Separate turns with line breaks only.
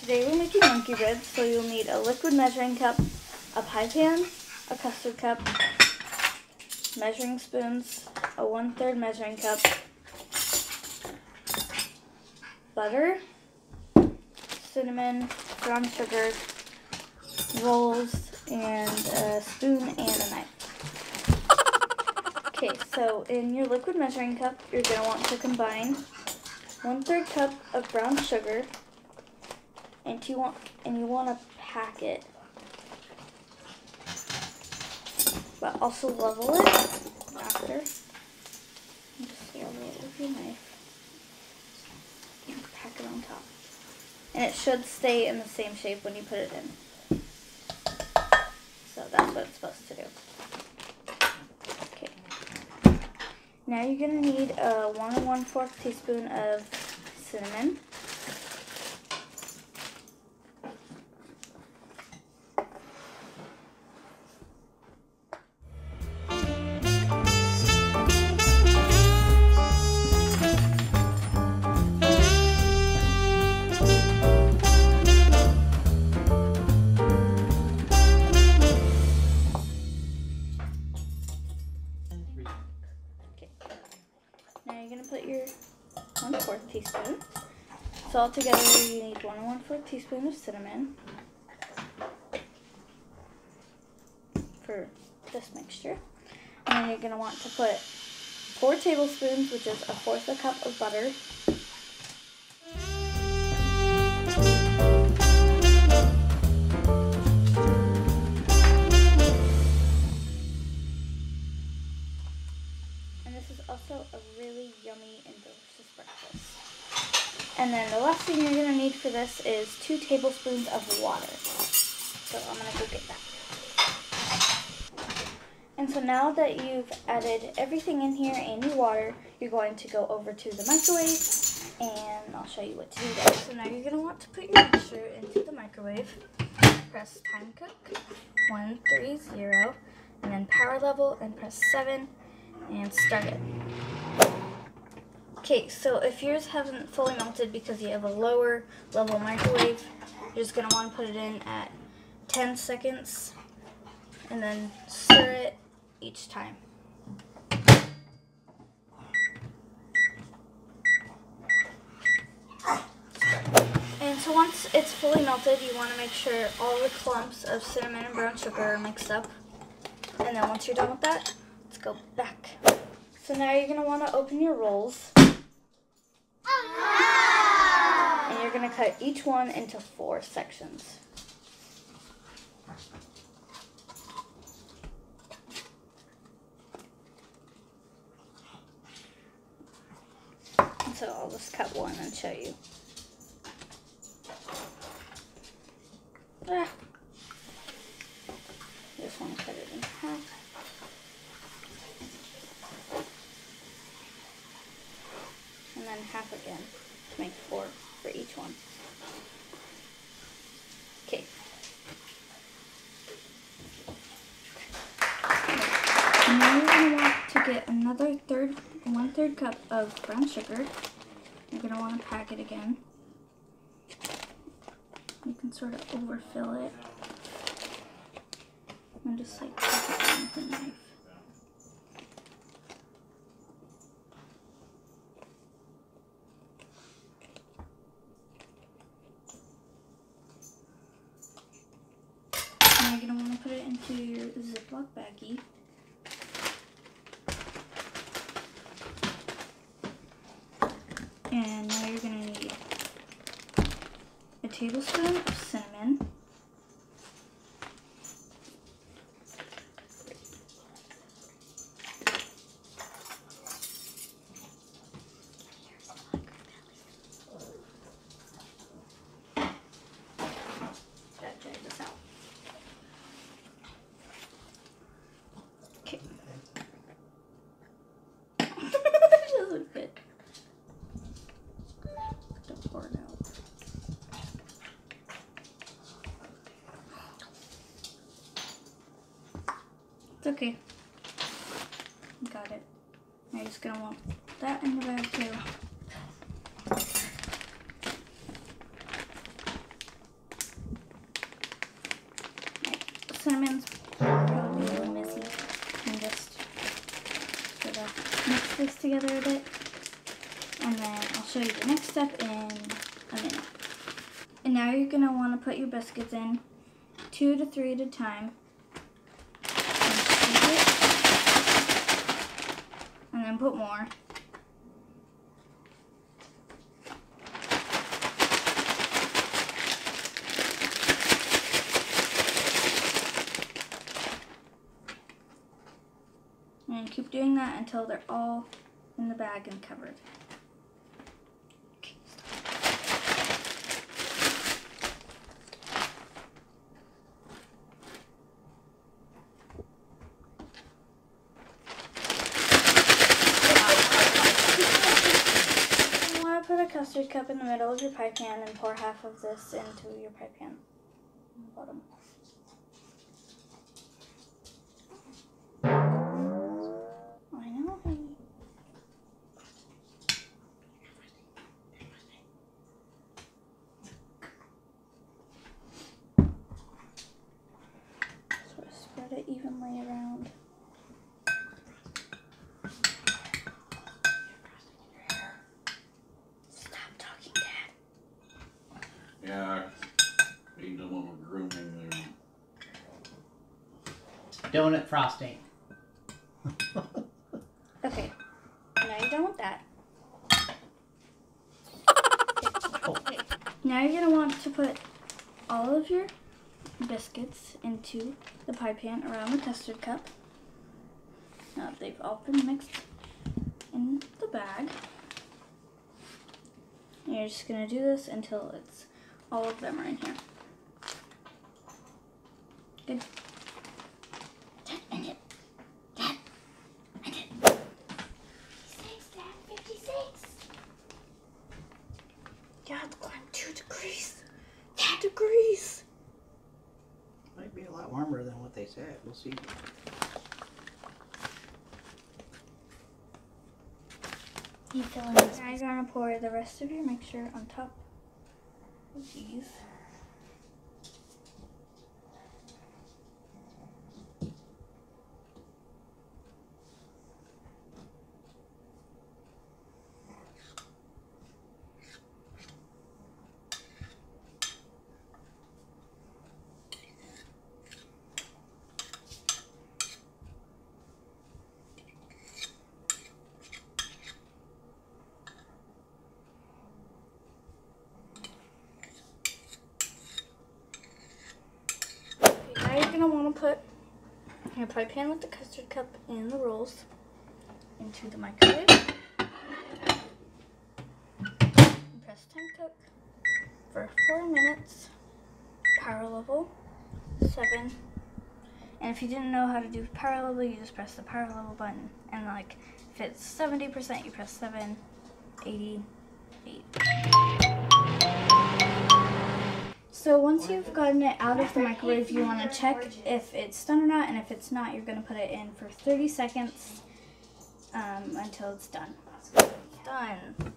Today we're making monkey bread, so you'll need a liquid measuring cup, a pie pan, a custard cup, measuring spoons, a 1/3 measuring cup, butter, cinnamon, brown sugar, rolls, and a spoon and a knife. Okay, so in your liquid measuring cup, you're going to want to combine 1/3 cup of brown sugar, and you want to pack it, but also level it after. Just level it with your knife and pack it on top. And it should stay in the same shape when you put it in. So that's what it's supposed to do. Okay. Now you're going to need a 1 1/4 teaspoon of cinnamon. Now you're going to put your 1/4 teaspoon. So altogether you need 1 1/4 teaspoon of cinnamon for this mixture. And then you're going to want to put 4 tablespoons, which is 1/4 cup of butter. This is also a really yummy and delicious breakfast. And then the last thing you're going to need for this is 2 tablespoons of water. So I'm going to go get that. And so now that you've added everything in here and your water, you're going to go over to the microwave and I'll show you what to do there. So now you're going to want to put your mixture into the microwave. Press time cook 130 and then power level and press 7. And start it. Okay, so if yours hasn't fully melted because you have a lower level microwave, you're just going to want to put it in at 10 seconds and then stir it each time. And so once it's fully melted, you want to make sure all the clumps of cinnamon and brown sugar are mixed up. And then once you're done with that, let's go back. So now you're going to want to open your rolls. And you're going to cut each one into 4 sections. And so I'll just cut one and show you. Just want to cut it in half. And then half again to make 4 for each one. Okay. Now you're going to want to get another 1/3 cup of brown sugar. You're going to want to pack it again. You can sort of overfill it. And just like pack it in with a knife. Now you're going to want to put it into your Ziploc baggie. And now you're going to need a tablespoon of cinnamon, It's okay. Got it. Now you're just going to want that in the bag too. cinnamon's probably a little messy. And just sort of mix this together a bit. And then I'll show you the next step in a minute. And now you're going to want to put your biscuits in 2 to 3 at a time. And then put more. And keep doing that until they're all in the bag and covered. You want to put a custard cup in the middle of your pie pan and pour half of this into your pie pan on the bottom. Spread it evenly around. Stop talking, Dad.
Yeah, need a little grooming there.
Donut frosting.
Okay, now you're done with that. Okay. Now you're going to want to put all of your biscuits into the pie pan around the custard cup. Now that they've all been mixed in the bag, and you're just going to do this until it's all of them are in here. Good. 10 minutes. 10 minutes. 56, Dad, 56. Yeah, it's going 2 degrees. 2 degrees.
Might be a lot warmer than what they said. We'll see.
You fill in this. Now you're going to pour the rest of your mixture on top of these. Now you're going to want to put your pie pan with the custard cup and the rolls into the microwave. Press time cook for 4 minutes. Power level 7. And if you didn't know how to do power level, you just press the power level button. And like if it's 70%, you press 7, 80, 8. So once you've gotten it out of the microwave, you want to check if it's done or not, and if it's not, you're going to put it in for 30 seconds until it's done. Done.